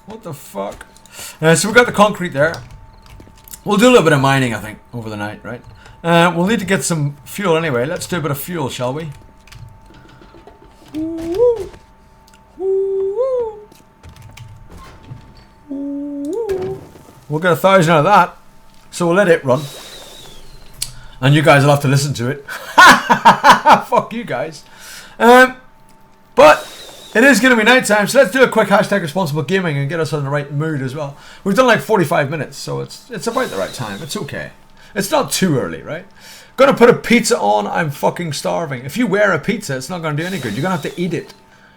What the fuck? So we got the concrete there. We'll do a little bit of mining, I think, over the night, right? We'll need to get some fuel anyway. Let's do a bit of fuel, shall we? Woo-woo. Woo-woo. Woo-woo. We'll get 1,000 out of that. So we'll let it run. And you guys will have to listen to it. Fuck you guys. But it is going to be nighttime, so let's do a quick hashtag responsible gaming and get us in the right mood as well. We've done like 45 minutes, so it's about the right time. It's okay. It's not too early, right? Gonna put a pizza on. I'm fucking starving. If you wear a pizza, it's not gonna do any good. You're gonna have to eat it.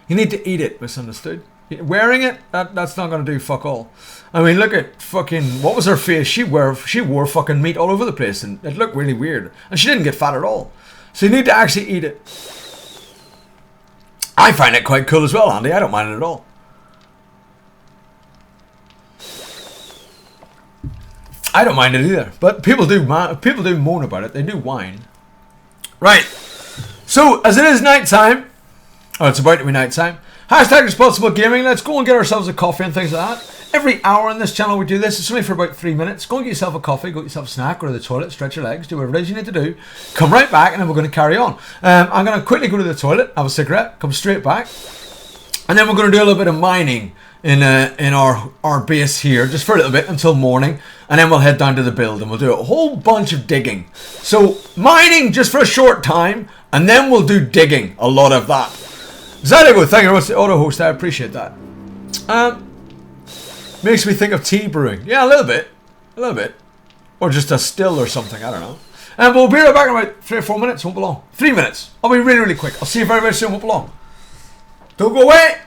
You need to eat it, misunderstood. Wearing it, that's not gonna do fuck all. I mean, look at fucking, what was her face? She wore fucking meat all over the place, and it looked really weird. And she didn't get fat at all. So you need to actually eat it. I find it quite cool as well, Andy. I don't mind it at all. I don't mind it either, but people do moan about it. They do whine. Right. So as it is nighttime, it's about to be nighttime. Hashtag responsible gaming. Let's go and get ourselves a coffee and things like that. Every hour on this channel we do this. It's only for about 3 minutes. Go and get yourself a coffee, go get yourself a snack, go to the toilet, stretch your legs, do whatever it is you need to do. Come right back, and then we're going to carry on. I'm going to quickly go to the toilet, have a cigarette, come straight back, and then we're going to do a little bit of mining in our base here, just for a little bit until morning, and then we'll head down to the build and we'll do a whole bunch of digging. So mining just for a short time, and then we'll do digging, a lot of that. Zyligo, thank you very much, the auto host. I appreciate that. Makes me think of tea brewing. Yeah, a little bit, or just a still or something. I don't know. And we'll be right back in about 3 or 4 minutes. Won't be long. 3 minutes. I'll be really, really quick. I'll see you very, very soon. Won't be long. Don't go away.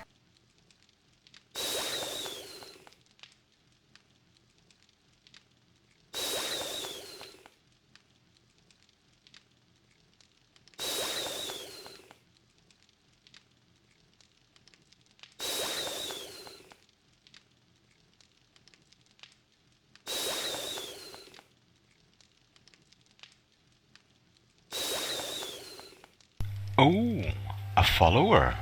Oh, a follower.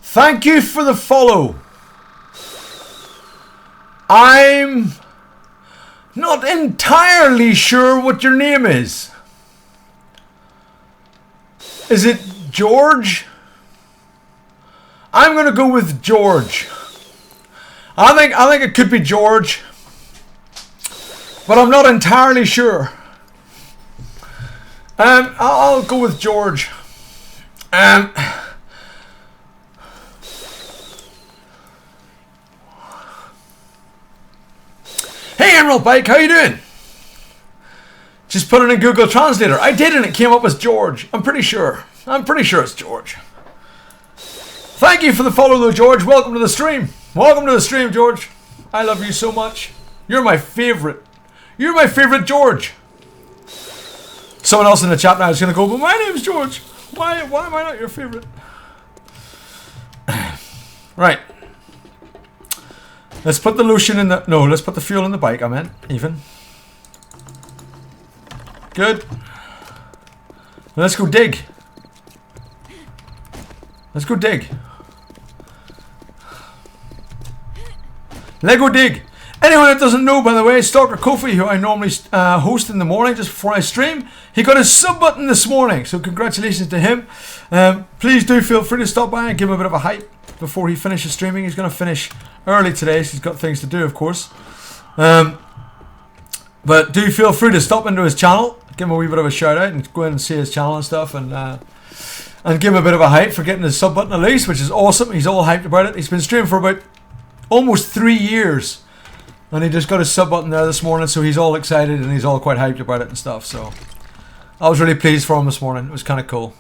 Thank you for the follow. I'm not entirely sure what your name is. Is it George? I'm gonna go with George. I think it could be George, but I'm not entirely sure. I'll go with George. Hey Emerald Bike, how you doing? Just put it in Google Translator. I did, and it came up as George. I'm pretty sure it's George. Thank you for the follow though, George. Welcome to the stream. Welcome to the stream, George. I love you so much. You're my favorite. You're my favorite, George. Someone else in the chat now is gonna go, but my name's George. Why am I not your favorite? Right. Let's put the lotion in the... No, let's put the fuel in the bike, I meant. Even. Good. Let's go dig. Let's go dig. Lego dig. Anyone that doesn't know, by the way, Stalker Kofi, who I normally host in the morning just before I stream, he got his sub button this morning, so congratulations to him. Please do feel free to stop by and give him a bit of a hype before he finishes streaming. He's going to finish early today, so he's got things to do, of course. But do feel free to stop into his channel, give him a wee bit of a shout out, and go in and see his channel and stuff, and give him a bit of a hype for getting his sub button at least, which is awesome. He's all hyped about it. He's been streaming for about almost 3 years. And he just got his sub button there this morning, so he's all excited and he's all quite hyped about it and stuff. So I was really pleased for him this morning. It was kind of cool.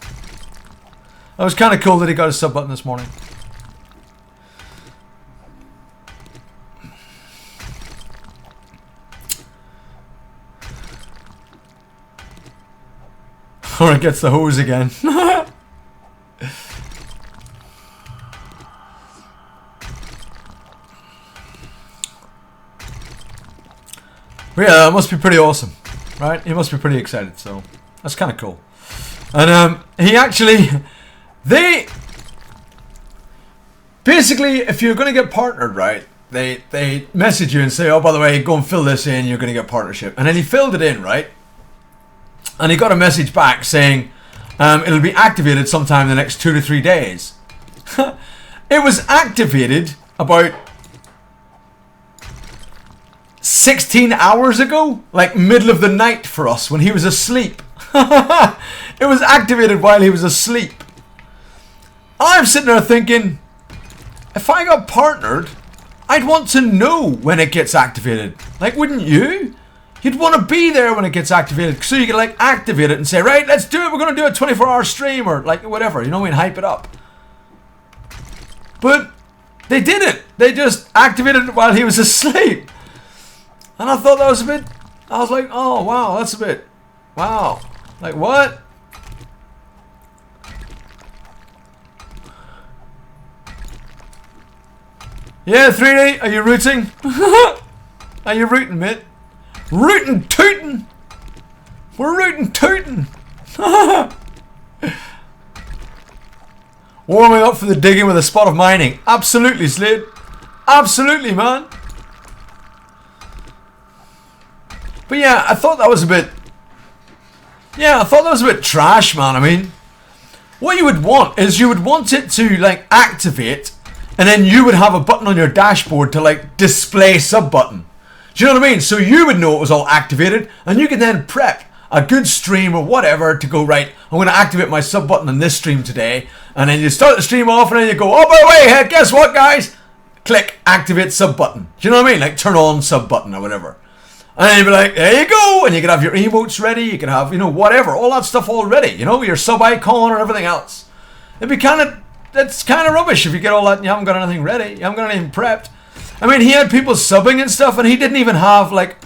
It was kind of cool that he got his sub button this morning. Or it gets the hose again. But yeah, that must be pretty awesome, right? He must be pretty excited, so that's kind of cool. And he actually, basically, if you're going to get partnered, right, they message you and say, oh, by the way, go and fill this in, you're going to get partnership. And then he filled it in, right? And he got a message back saying, it'll be activated sometime in the next 2 to 3 days. It was activated about 16 hours ago, like middle of the night for us when he was asleep. It was activated while he was asleep. I'm sitting there thinking, if I got partnered, I'd want to know when it gets activated. Like, wouldn't you? You'd want to be there when it gets activated, so you can like activate it and say, right, let's do it. We're going to do a 24-hour stream or like whatever, you know what I mean, hype it up. But they didn't. They just activated it while he was asleep. And I thought that was a bit, I was like, oh wow, that's a bit, wow. Like what? Yeah, 3D, are you rooting? Are you rooting, mate? Rootin' tootin'! We're rootin' tootin'! Warming up for the digging with a spot of mining. Absolutely, Slade. Absolutely, man. But yeah, I thought that was a bit... Yeah, I thought that was a bit trash, man. I mean, what you would want is you would want it to, like, activate, and then you would have a button on your dashboard to, like, display sub-button. Do you know what I mean? So you would know it was all activated, and you can then prep a good stream or whatever to go, right, I'm going to activate my sub-button on this stream today, and then you start the stream off, and then you go, oh, by the way, hey, guess what, guys? Click, activate sub-button. Do you know what I mean? Like, turn on sub-button or whatever. And then you'd be like, there you go, and you could have your emotes ready, you could have, you know, whatever, all that stuff already, you know, your sub-icon or everything else. It'd be kind of, that's kind of rubbish if you get all that and you haven't got anything ready, you haven't got anything prepped. I mean, he had people subbing and stuff, and he didn't even have, like,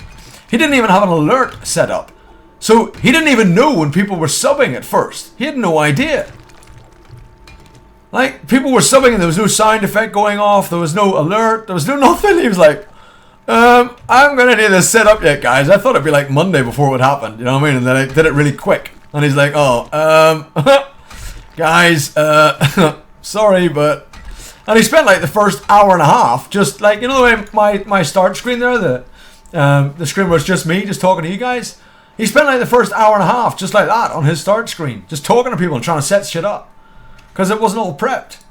he didn't even have an alert set up. So, he didn't even know when people were subbing at first. He had no idea. Like, people were subbing and there was no sound effect going off, there was no alert, there was no nothing. He was like, I'm going to need this set up yet, guys. I thought it'd be like Monday before it would happen, you know what I mean? And then I did it really quick. And he's like, oh, guys, sorry, but... And he spent like the first hour and a half just like, you know the way my start screen there, the screen where it's just me just talking to you guys? He spent like the first hour and a half just like that on his start screen, just talking to people and trying to set shit up because it wasn't all prepped.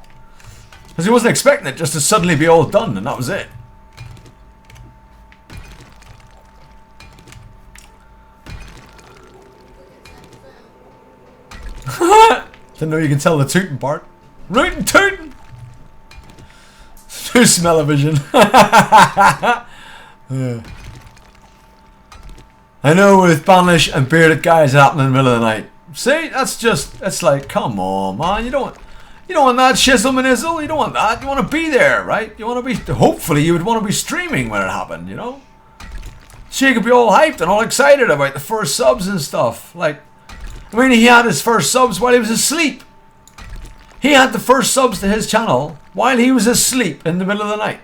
Because he wasn't expecting it just to suddenly be all done, and that was it. Didn't know you can tell the tootin' part. Rootin' tootin'! Too smell-o-vision. Yeah. I know with Banish and bearded guys happening in the middle of the night. See, that's just, it's like, come on, man. You don't want that shizzle manizzle. You don't want that. You want to be there, right? You want to be, hopefully you would want to be streaming when it happened, you know? So you could be all hyped and all excited about the first subs and stuff. Like, I mean, he had his first subs while he was asleep. He had the first subs to his channel while he was asleep in the middle of the night.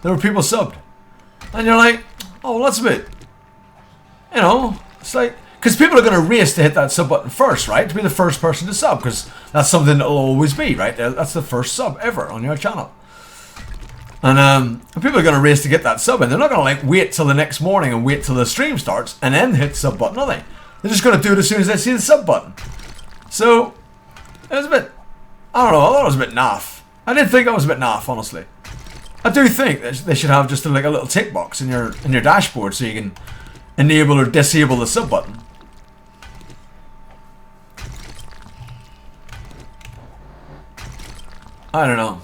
There were people subbed. And you're like, oh, well, that's a bit, you know, it's like, because people are going to race to hit that sub button first, right? To be the first person to sub, because that's something that'll always be, right? That's the first sub ever on your channel. And people are going to race to get that sub in. They're not going to like wait till the next morning and wait till the stream starts and then hit sub button, are they? They're just going to do it as soon as they see the sub button. So, it was a bit, I don't know, I thought it was a bit naff. I did think that was a bit naff, honestly. I do think that they should have just like a little tick box in your dashboard so you can enable or disable the sub button. I don't know.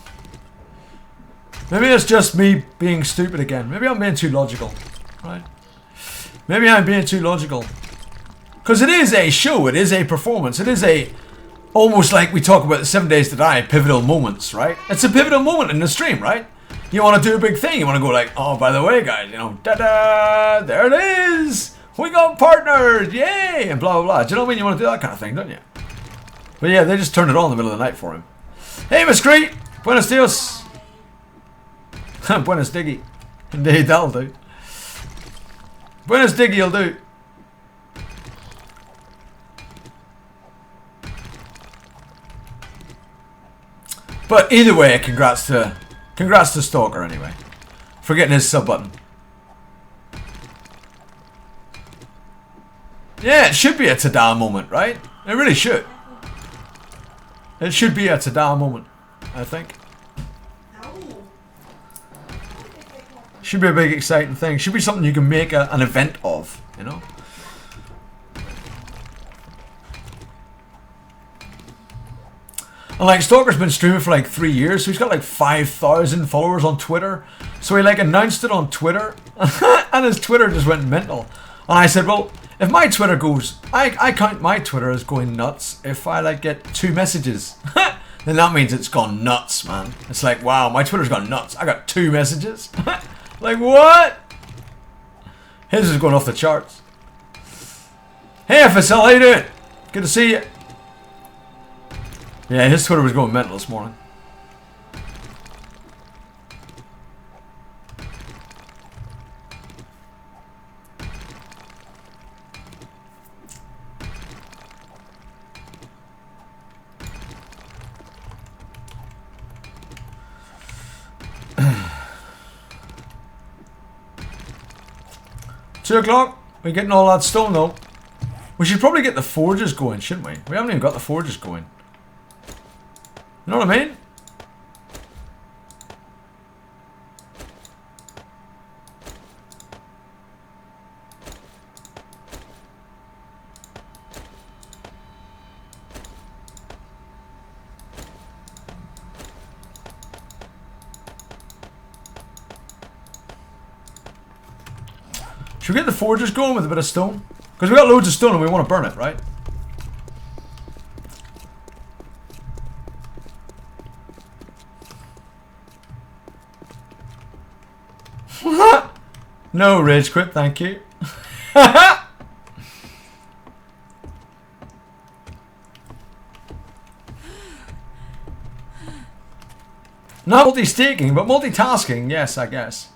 Maybe it's just me being stupid again. Maybe I'm being too logical, right? Maybe I'm being too logical. Because it is a show, it is a performance, it is a, almost like we talk about the 7 Days to Die, pivotal moments, right? It's a pivotal moment in the stream, right? You want to do a big thing, you want to go like, oh, by the way, guys, you know, da-da, there it is! We got partnered, yay! And blah, blah, blah. Do you know what I mean? You want to do that kind of thing, don't you? But yeah, they just turned it on in the middle of the night for him. Hey, Miss Crete! Buenos dias! Buenos diggy. Indeed, that'll do. Buenos diggy will do. But either way, congrats to Stalker anyway. For getting his sub button. Yeah, it should be a ta-da moment, right? It really should. It should be a ta-da moment, I think. Should be a big exciting thing. Should be something you can make an event of, you know? And like Stalker's been streaming for like 3 years, so he's got like 5,000 followers on Twitter. So he like announced it on Twitter, and his Twitter just went mental. And I said, well, if my Twitter goes, I count my Twitter as going nuts if I like get 2 messages. Then that means it's gone nuts, man. It's like, wow, my Twitter's gone nuts. I got 2 messages. Like, what? His is going off the charts. Hey, FSL, how you doing? Good to see you. Yeah, his Twitter was going mental this morning. $2 We're getting all that stone though. We should probably get the forges going, shouldn't we? We haven't even got the forges going. You know what I mean? Should we get the forges going with a bit of stone? Because we got loads of stone and we want to burn it, right? No rage quit, thank you. Not multi-staking, but multitasking, yes, I guess.